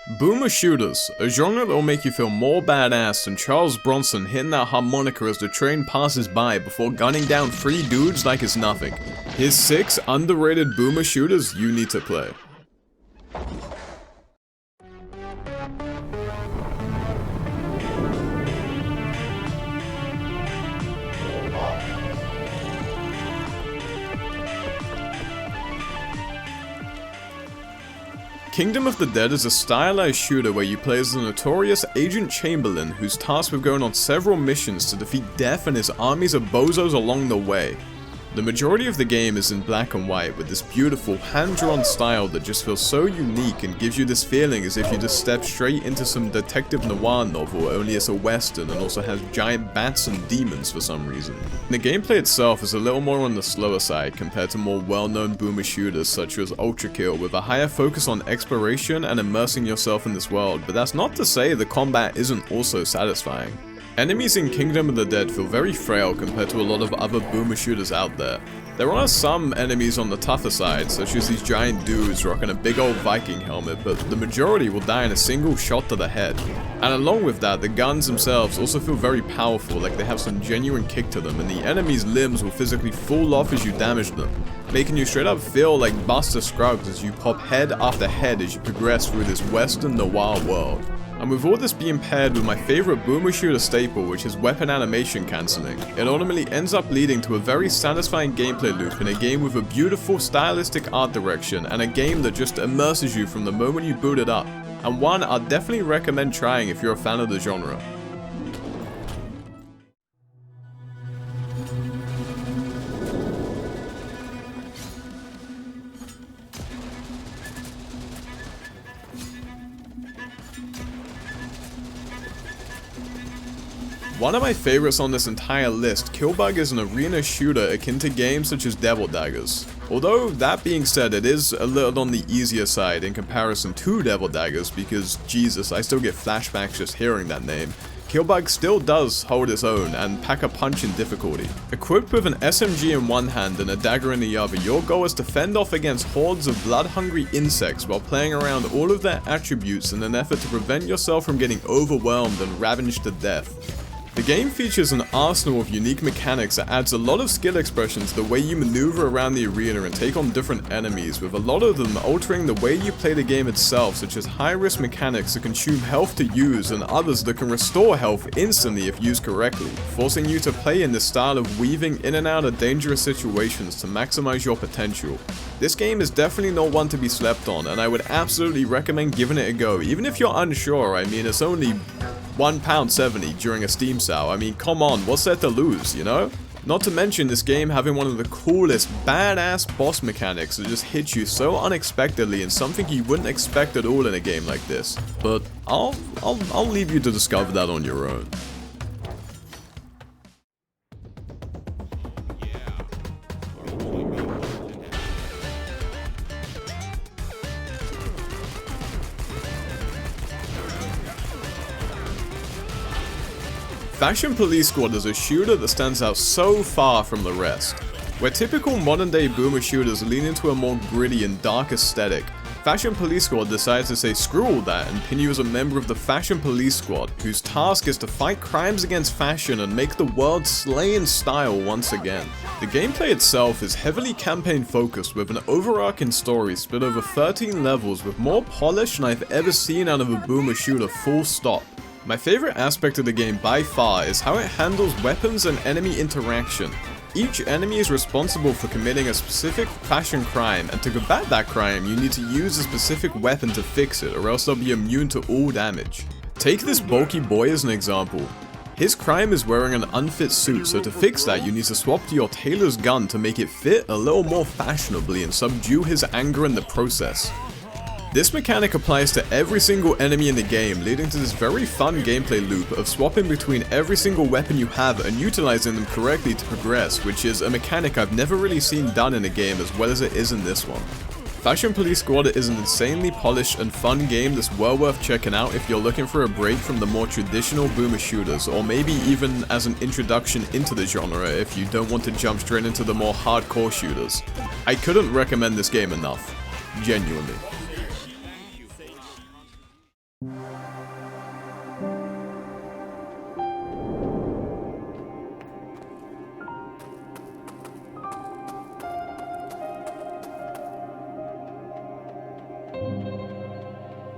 Boomer shooters, a genre that will make you feel more badass than Charles Bronson hitting that harmonica as the train passes by before gunning down 3 dudes like it's nothing. Here's 6 underrated boomer shooters you need to play. Kingdom of the Dead is a stylized shooter where you play as the notorious Agent Chamberlain, who's tasked with going on several missions to defeat Death and his armies of bozos along the way. The majority of the game is in black and white with this beautiful hand-drawn style that just feels so unique and gives you this feeling as if you just stepped straight into some detective noir novel, only it's a western and also has giant bats and demons for some reason. The gameplay itself is a little more on the slower side compared to more well-known boomer shooters such as Ultra Kill, with a higher focus on exploration and immersing yourself in this world, but that's not to say the combat isn't also satisfying. Enemies in Kingdom of the Dead feel very frail compared to a lot of other boomer shooters out there. There are some enemies on the tougher side, such as these giant dudes rocking a big old Viking helmet, but the majority will die in a single shot to the head. And along with that, the guns themselves also feel very powerful, like they have some genuine kick to them, and the enemy's limbs will physically fall off as you damage them, making you straight up feel like Buster Scruggs as you pop head after head as you progress through this western noir world. And with all this being paired with my favorite boomer shooter staple, which is weapon animation cancelling, it ultimately ends up leading to a very satisfying gameplay loop in a game with a beautiful stylistic art direction and a game that just immerses you from the moment you boot it up, and one I'd definitely recommend trying if you're a fan of the genre. One of my favorites on this entire list, KILLBUG is an arena shooter akin to games such as Devil Daggers. Although, that being said, it is a little on the easier side in comparison to Devil Daggers because, Jesus, I still get flashbacks just hearing that name. KILLBUG still does hold its own and pack a punch in difficulty. Equipped with an SMG in one hand and a dagger in the other, your goal is to fend off against hordes of blood-hungry insects while playing around all of their attributes in an effort to prevent yourself from getting overwhelmed and ravaged to death. The game features an arsenal of unique mechanics that adds a lot of skill expression to the way you maneuver around the arena and take on different enemies, with a lot of them altering the way you play the game itself, such as high-risk mechanics that consume health to use and others that can restore health instantly if used correctly, forcing you to play in this style of weaving in and out of dangerous situations to maximize your potential. This game is definitely not one to be slept on, and I would absolutely recommend giving it a go, even if you're unsure. I mean, it's only £1.70 during a Steam sale. I mean, come on, what's there to lose, you know? Not to mention this game having one of the coolest, badass boss mechanics that just hits you so unexpectedly and something you wouldn't expect at all in a game like this. But I'll leave you to discover that on your own. Fashion Police Squad is a shooter that stands out so far from the rest. Where typical modern day boomer shooters lean into a more gritty and dark aesthetic, Fashion Police Squad decides to say screw all that and pin you as a member of the Fashion Police Squad, whose task is to fight crimes against fashion and make the world slay in style once again. The gameplay itself is heavily campaign focused with an overarching story split over 13 levels with more polish than I've ever seen out of a boomer shooter, full stop. My favorite aspect of the game by far is how it handles weapons and enemy interaction. Each enemy is responsible for committing a specific fashion crime, and to combat that crime you need to use a specific weapon to fix it, or else they'll be immune to all damage. Take this bulky boy as an example. His crime is wearing an unfit suit, so to fix that you need to swap to your tailor's gun to make it fit a little more fashionably and subdue his anger in the process. This mechanic applies to every single enemy in the game, leading to this very fun gameplay loop of swapping between every single weapon you have and utilizing them correctly to progress, which is a mechanic I've never really seen done in a game as well as it is in this one. Fashion Police Squad is an insanely polished and fun game that's well worth checking out if you're looking for a break from the more traditional boomer shooters, or maybe even as an introduction into the genre if you don't want to jump straight into the more hardcore shooters. I couldn't recommend this game enough. Genuinely.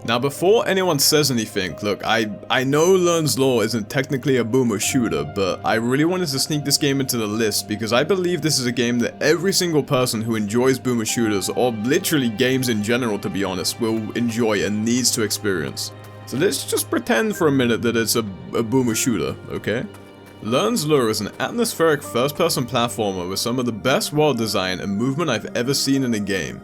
Now before anyone says anything, look, I know Lorn's Law isn't technically a boomer shooter, but I really wanted to sneak this game into the list because I believe this is a game that every single person who enjoys boomer shooters, or literally games in general to be honest, will enjoy and needs to experience. So let's just pretend for a minute that it's a boomer shooter, okay? Lorn's Law is an atmospheric first-person platformer with some of the best world design and movement I've ever seen in a game.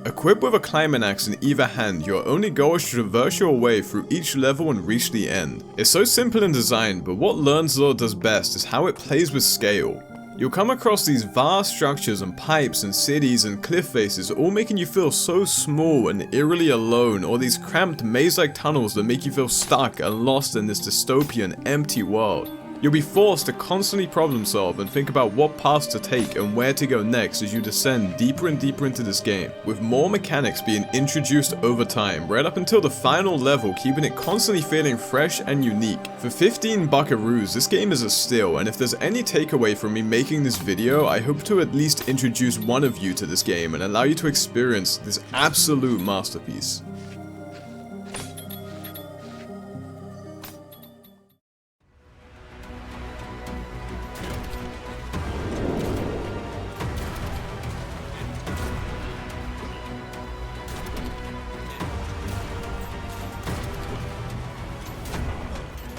Equipped with a climbing axe in either hand, your only goal is to traverse your way through each level and reach the end. It's so simple in design, but what Lorn's Law does best is how it plays with scale. You'll come across these vast structures and pipes and cities and cliff faces, all making you feel so small and eerily alone, or these cramped maze-like tunnels that make you feel stuck and lost in this dystopian, empty world. You'll be forced to constantly problem solve and think about what paths to take and where to go next as you descend deeper and deeper into this game, with more mechanics being introduced over time, right up until the final level, keeping it constantly feeling fresh and unique. For 15 buckaroos, this game is a steal, and if there's any takeaway from me making this video, I hope to at least introduce one of you to this game and allow you to experience this absolute masterpiece.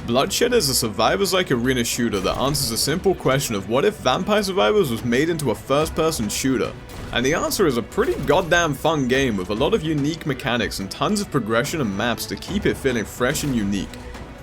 Bloodshed is a survivors-like arena shooter that answers a simple question of what if Vampire Survivors was made into a first-person shooter? And the answer is a pretty goddamn fun game with a lot of unique mechanics and tons of progression and maps to keep it feeling fresh and unique.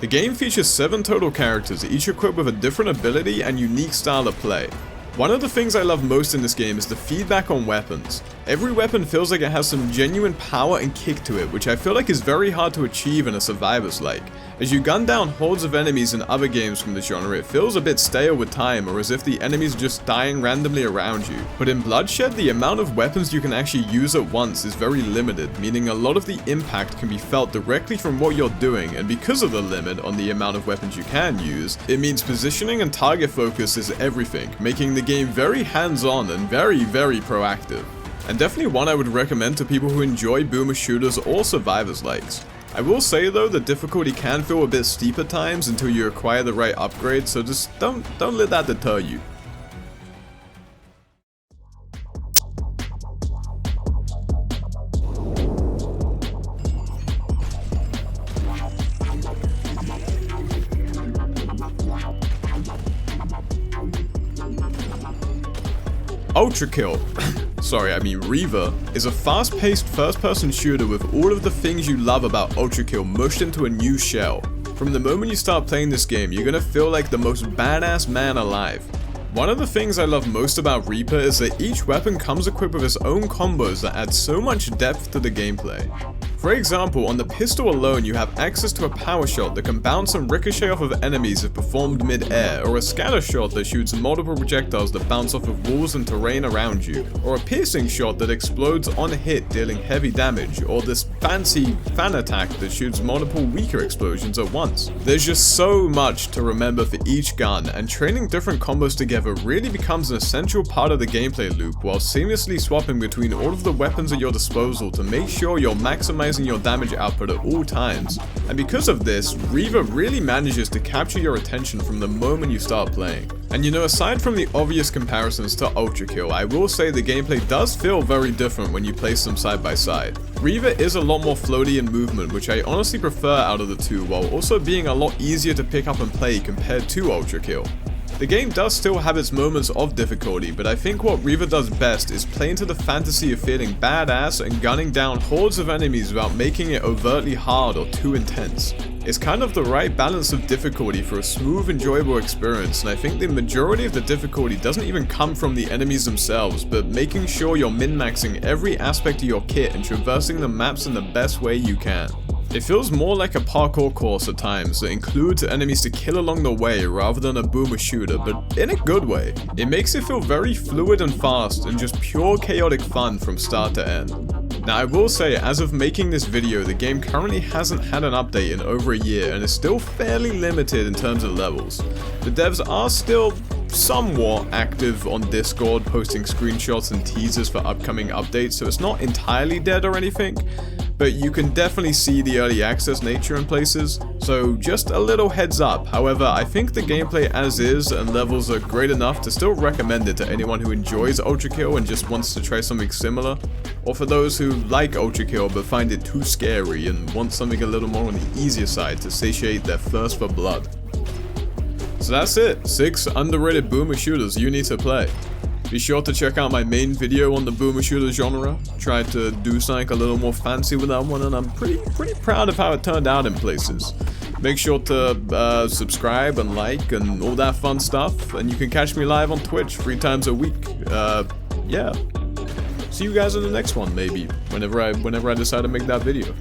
The game features 7 total characters, each equipped with a different ability and unique style of play. One of the things I love most in this game is the feedback on weapons. Every weapon feels like it has some genuine power and kick to it, which I feel like is very hard to achieve in a Survivors-like. As you gun down hordes of enemies in other games from the genre, it feels a bit stale with time, or as if the enemies are just dying randomly around you. But in Bloodshed, the amount of weapons you can actually use at once is very limited, meaning a lot of the impact can be felt directly from what you're doing, and because of the limit on the amount of weapons you can use, it means positioning and target focus is everything, making the game very hands-on and very proactive. And definitely one I would recommend to people who enjoy boomer shooters or survivors likes. I will say though, the difficulty can feel a bit steep at times until you acquire the right upgrades, so just don't let that deter you. REAVER is a fast-paced first-person shooter with all of the things you love about Ultrakill mushed into a new shell. From the moment you start playing this game, you're gonna feel like the most badass man alive. One of the things I love most about Reaper is that each weapon comes equipped with its own combos that add so much depth to the gameplay. For example, on the pistol alone you have access to a power shot that can bounce and ricochet off of enemies if performed mid-air, or a scatter shot that shoots multiple projectiles that bounce off of walls and terrain around you, or a piercing shot that explodes on hit dealing heavy damage, or this fancy fan attack that shoots multiple weaker explosions at once. There's just so much to remember for each gun, and training different combos together really becomes an essential part of the gameplay loop, while seamlessly swapping between all of the weapons at your disposal to make sure you're maximizing your damage output at all times. And because of this, REAVER really manages to capture your attention from the moment you start playing. And you know, aside from the obvious comparisons to Ultrakill, I will say the gameplay does feel very different when you place them side by side. REAVER is a lot more floaty in movement, which I honestly prefer out of the two, while also being a lot easier to pick up and play compared to Ultrakill. The game does still have its moments of difficulty, but I think what REAVER does best is play into the fantasy of feeling badass and gunning down hordes of enemies without making it overtly hard or too intense. It's kind of the right balance of difficulty for a smooth, enjoyable experience, and I think the majority of the difficulty doesn't even come from the enemies themselves, but making sure you're min-maxing every aspect of your kit and traversing the maps in the best way you can. It feels more like a parkour course at times that includes enemies to kill along the way rather than a boomer shooter, but in a good way. It makes it feel very fluid and fast and just pure chaotic fun from start to end. Now I will say, as of making this video, the game currently hasn't had an update in over a year and is still fairly limited in terms of levels. The devs are still somewhat active on Discord, posting screenshots and teasers for upcoming updates, so it's not entirely dead or anything. but you can definitely see the early access nature in places, so just a little heads up. However, I think the gameplay as is and levels are great enough to still recommend it to anyone who enjoys Ultra Kill and just wants to try something similar, or for those who like Ultra Kill but find it too scary and want something a little more on the easier side to satiate their thirst for blood. So that's it, 6 underrated boomer shooters you need to play. Be sure to check out my main video on the boomer shooter genre. Tried to do something a little more fancy with that one, and I'm pretty proud of how it turned out in places. Make sure to subscribe and like and all that fun stuff, and you can catch me live on Twitch 3 times a week. Yeah. See you guys in the next one, maybe, whenever I decide to make that video.